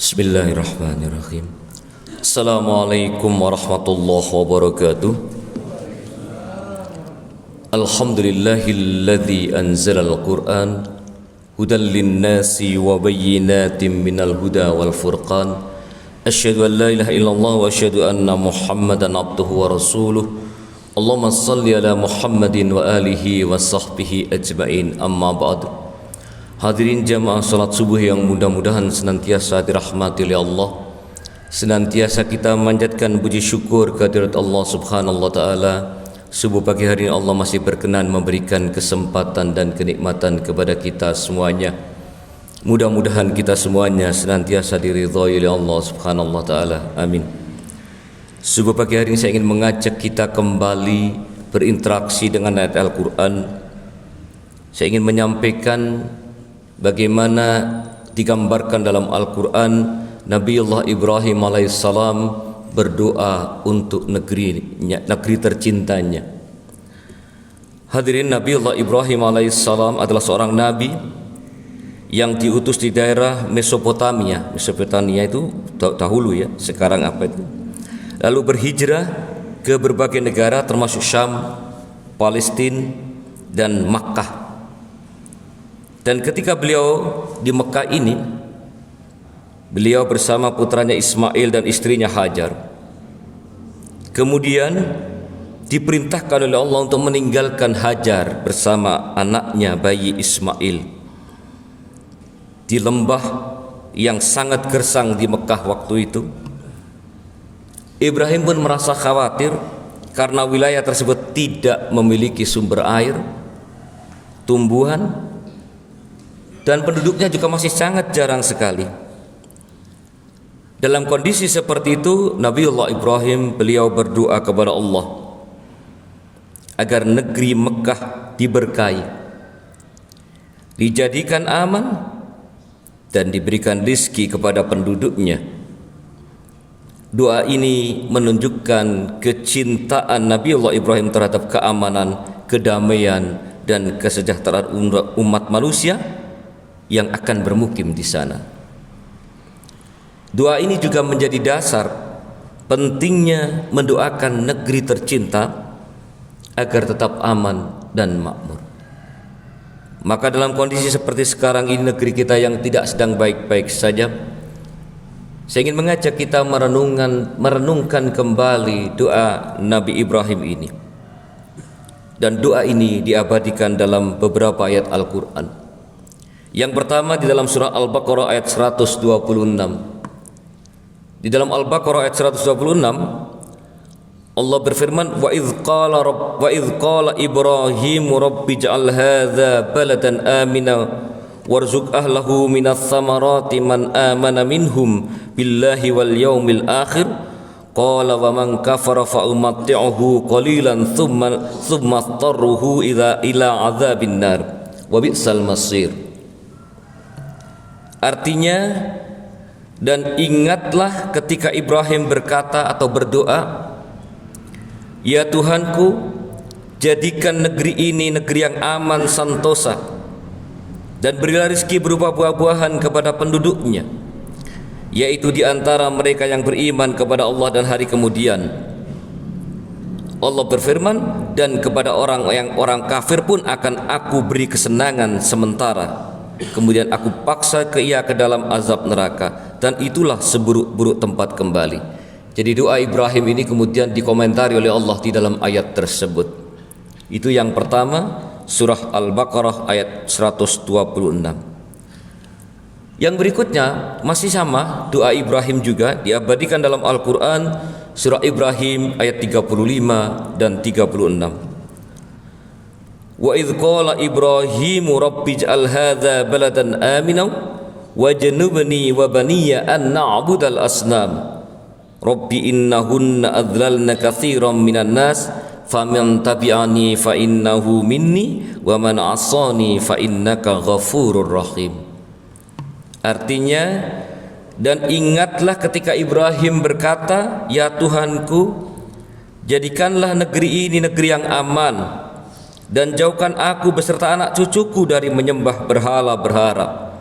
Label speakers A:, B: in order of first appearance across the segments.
A: Bismillahirrahmanirrahim. Assalamualaikum warahmatullahi wabarakatuh. Alhamdulillahilladzi anzalal Qur'an hudan linnasi wa bayyinatin minal huda wal furqan. Asyhadu an la ilaha illallah wa asyhadu anna Muhammadan abduhu wa rasuluh. Allahumma salli ala Muhammadin wa alihi wa sahbihi ajma'in. Amma ba'du. Hadirin jamaah salat subuh yang mudah-mudahan senantiasa dirahmati oleh Allah. Senantiasa kita memanjatkan puji syukur kehadirat Allah Subhanahu wa taala. Subuh pagi hari ini Allah masih berkenan memberikan kesempatan dan kenikmatan kepada kita semuanya. Mudah-mudahan kita semuanya senantiasa diridhai oleh Allah Subhanahu wa taala. Amin. Subuh pagi hari ini saya ingin mengajak kita kembali berinteraksi dengan ayat Al-Qur'an. Saya ingin menyampaikan bagaimana digambarkan dalam Al-Quran Nabiullah Ibrahim alaihissalam berdoa untuk negeri tercintanya. Hadirin, Nabiullah Ibrahim alaihissalam adalah seorang nabi yang diutus di daerah Mesopotamia. Mesopotamia itu dahulu ya, sekarang apa itu? Lalu berhijrah ke berbagai negara termasuk Syam, Palestina dan Makkah. Dan ketika beliau di Mekah ini, beliau bersama putranya Ismail dan istrinya Hajar. Kemudian diperintahkan oleh Allah untuk meninggalkan Hajar bersama anaknya bayi Ismail di lembah yang sangat gersang di Mekah waktu itu. Ibrahim pun merasa khawatir karena wilayah tersebut tidak memiliki sumber air, tumbuhan, dan penduduknya juga masih sangat jarang sekali. Dalam kondisi seperti itu, Nabiullah Ibrahim beliau berdoa kepada Allah agar negeri Mekah diberkahi, dijadikan aman, dan diberikan rizki kepada penduduknya. Doa ini menunjukkan kecintaan Nabiullah Ibrahim terhadap keamanan, kedamaian, dan kesejahteraan umat manusia yang akan bermukim di sana. Doa ini juga menjadi dasar pentingnya mendoakan negeri tercinta agar tetap aman dan makmur. Maka dalam kondisi seperti sekarang ini, negeri kita yang tidak sedang baik-baik saja, saya ingin mengajak kita merenungkan kembali doa Nabi Ibrahim ini. Dan doa ini diabadikan dalam beberapa ayat Al-Quran. Yang pertama di dalam surah Al-Baqarah ayat 126. Di dalam Al-Baqarah ayat 126 Allah berfirman, wa idz qala Ibrahim rabbi ij'al hadza baladan amina warzuq ahlahu minas samarati man amana minhum billahi wal yaumil akhir qala wa man kafara fa umatti'uhu qalilan thumma tarruhu ila adzabin nar wa bi'sal masir. Artinya, dan ingatlah ketika Ibrahim berkata atau berdoa, ya Tuhanku, jadikan negeri ini negeri yang aman sentosa, dan berilah rezeki berupa buah-buahan kepada penduduknya, yaitu di antara mereka yang beriman kepada Allah dan hari kemudian. Allah berfirman, dan kepada orang kafir pun akan aku beri kesenangan sementara, kemudian aku paksa ia ke dalam azab neraka, dan itulah seburuk-buruk tempat kembali. Jadi doa Ibrahim ini kemudian dikomentari oleh Allah di dalam ayat tersebut. Itu yang pertama, surah Al-Baqarah ayat 126. Yang berikutnya masih sama, doa Ibrahim juga diabadikan dalam Al-Quran, surah Ibrahim ayat 35 dan 36. Wa idz qala Ibrahim rabbi ij'al hadza baladan amina wajnubni wa baniya an na'budal asnam rabbi innahunna adlalna katsiran minan nas faman tabi'ani fa innahu minni wa man 'asani fa innaka ghafurur rahim. Artinya, dan ingatlah ketika Ibrahim berkata, ya Tuhanku, jadikanlah negeri ini negeri yang aman, dan jauhkan aku beserta anak cucuku dari menyembah berhala-berhala.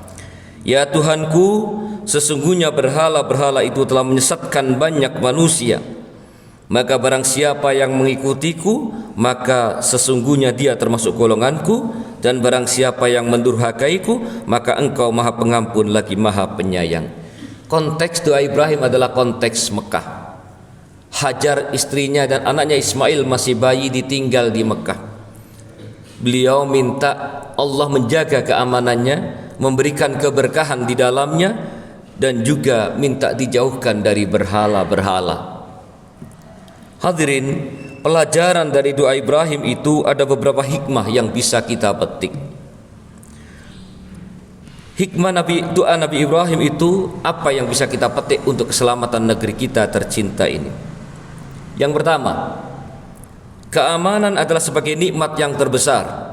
A: Ya Tuhanku, sesungguhnya berhala-berhala itu telah menyesatkan banyak manusia. Maka barang siapa yang mengikutiku, maka sesungguhnya dia termasuk golonganku, dan barang siapa yang mendurhakaiku, maka engkau maha pengampun lagi maha penyayang. Konteks doa Ibrahim adalah konteks Mekah. Hajar istrinya dan anaknya Ismail masih bayi ditinggal di Mekah. Beliau minta Allah menjaga keamanannya, memberikan keberkahan di dalamnya, dan juga minta dijauhkan dari berhala-berhala. Hadirin, pelajaran dari doa Ibrahim itu ada beberapa hikmah yang bisa kita petik. Hikmah doa Nabi Ibrahim itu apa yang bisa kita petik untuk keselamatan negeri kita tercinta ini? Yang pertama, keamanan adalah sebagai nikmat yang terbesar.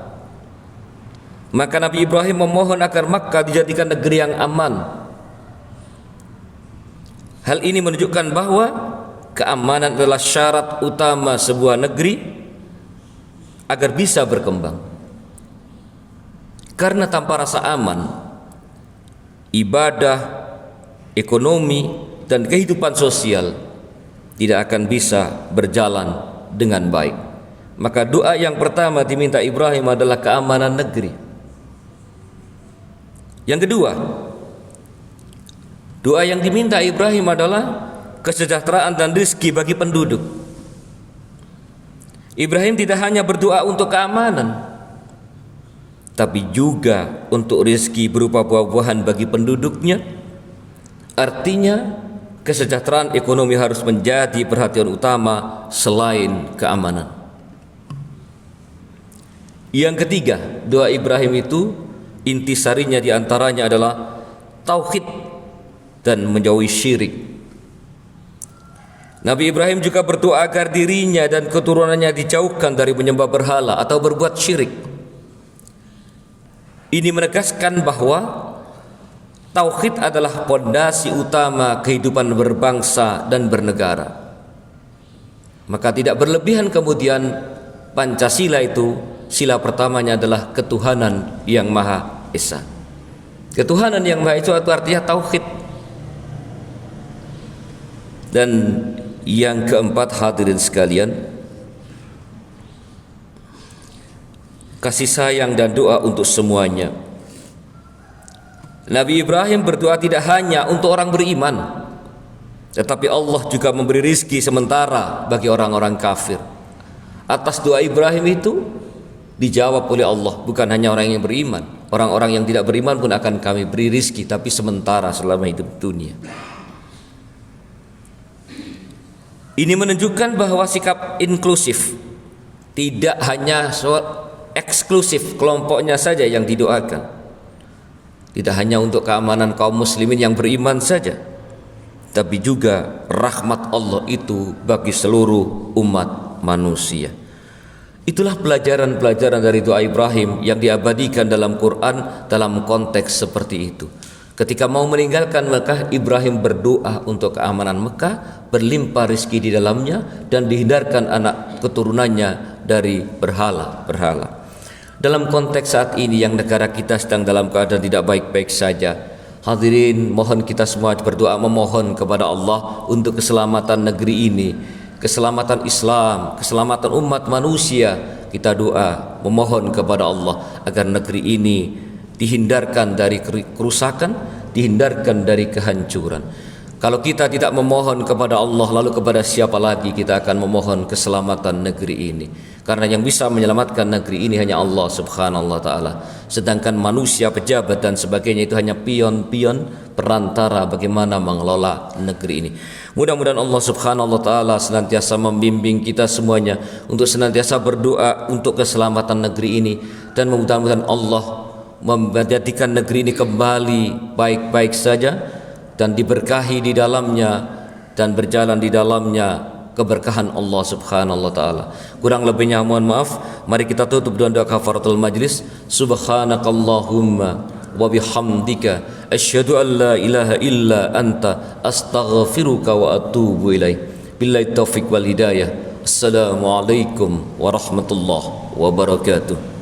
A: Maka Nabi Ibrahim memohon agar Makkah dijadikan negeri yang aman. Hal ini menunjukkan bahwa keamanan adalah syarat utama sebuah negeri agar bisa berkembang. Karena tanpa rasa aman, ibadah, ekonomi, dan kehidupan sosial tidak akan bisa berjalan dengan baik. Maka doa yang pertama diminta Ibrahim adalah keamanan negeri. Yang kedua, doa yang diminta Ibrahim adalah kesejahteraan dan rizki bagi penduduk. Ibrahim tidak hanya berdoa untuk keamanan, tapi juga untuk rizki berupa buah-buahan bagi penduduknya. Artinya kesejahteraan ekonomi harus menjadi perhatian utama selain keamanan. Yang ketiga, doa Ibrahim itu intisarinya diantaranya adalah tauhid dan menjauhi syirik. Nabi Ibrahim juga berdoa agar dirinya dan keturunannya dijauhkan dari menyembah berhala atau berbuat syirik. Ini menegaskan bahwa tauhid adalah pondasi utama kehidupan berbangsa dan bernegara. Maka tidak berlebihan kemudian Pancasila itu sila pertamanya adalah ketuhanan yang Maha Esa. Ketuhanan yang Maha Esa itu artinya tauhid. Dan yang keempat, hadirin sekalian, kasih sayang dan doa untuk semuanya. Nabi Ibrahim berdoa tidak hanya untuk orang beriman, tetapi Allah juga memberi rizki sementara bagi orang-orang kafir. Atas doa Ibrahim itu dijawab oleh Allah, bukan hanya orang yang beriman, orang-orang yang tidak beriman pun akan kami beri rizki, tapi sementara selama hidup dunia. Ini menunjukkan bahwa sikap inklusif, tidak hanya eksklusif kelompoknya saja yang didoakan, tidak hanya untuk keamanan kaum muslimin yang beriman saja, tapi juga rahmat Allah itu bagi seluruh umat manusia. Itulah pelajaran-pelajaran dari doa Ibrahim yang diabadikan dalam Quran dalam konteks seperti itu. Ketika mau meninggalkan Mekah, Ibrahim berdoa untuk keamanan Mekah, berlimpah rizki di dalamnya, dan dihindarkan anak keturunannya dari berhala-berhala. Dalam konteks saat ini yang negara kita sedang dalam keadaan tidak baik-baik saja, hadirin, mohon kita semua berdoa memohon kepada Allah untuk keselamatan negeri ini, keselamatan Islam, keselamatan umat manusia. Kita doa memohon kepada Allah agar negeri ini dihindarkan dari kerusakan, dihindarkan dari kehancuran. Kalau kita tidak memohon kepada Allah, lalu kepada siapa lagi kita akan memohon keselamatan negeri ini? Karena yang bisa menyelamatkan negeri ini hanya Allah subhanahu wa ta'ala. Sedangkan manusia, pejabat dan sebagainya itu hanya pion-pion perantara bagaimana mengelola negeri ini. Mudah-mudahan Allah subhanahu wa ta'ala senantiasa membimbing kita semuanya untuk senantiasa berdoa untuk keselamatan negeri ini, dan mudah-mudahan Allah menjadikan negeri ini kembali baik-baik saja dan diberkahi di dalamnya dan berjalan di dalamnya keberkahan Allah subhanahu wa ta'ala. Kurang lebihnya mohon maaf. Mari kita tutup dengan doa kafaratul majlis. Subhanakallahumma wa bihamdika asyhadu an la ilaha illa anta astaghfiruka wa atubu ilaih. Billahi taufiq wal hidayah. Assalamualaikum warahmatullahi wabarakatuh.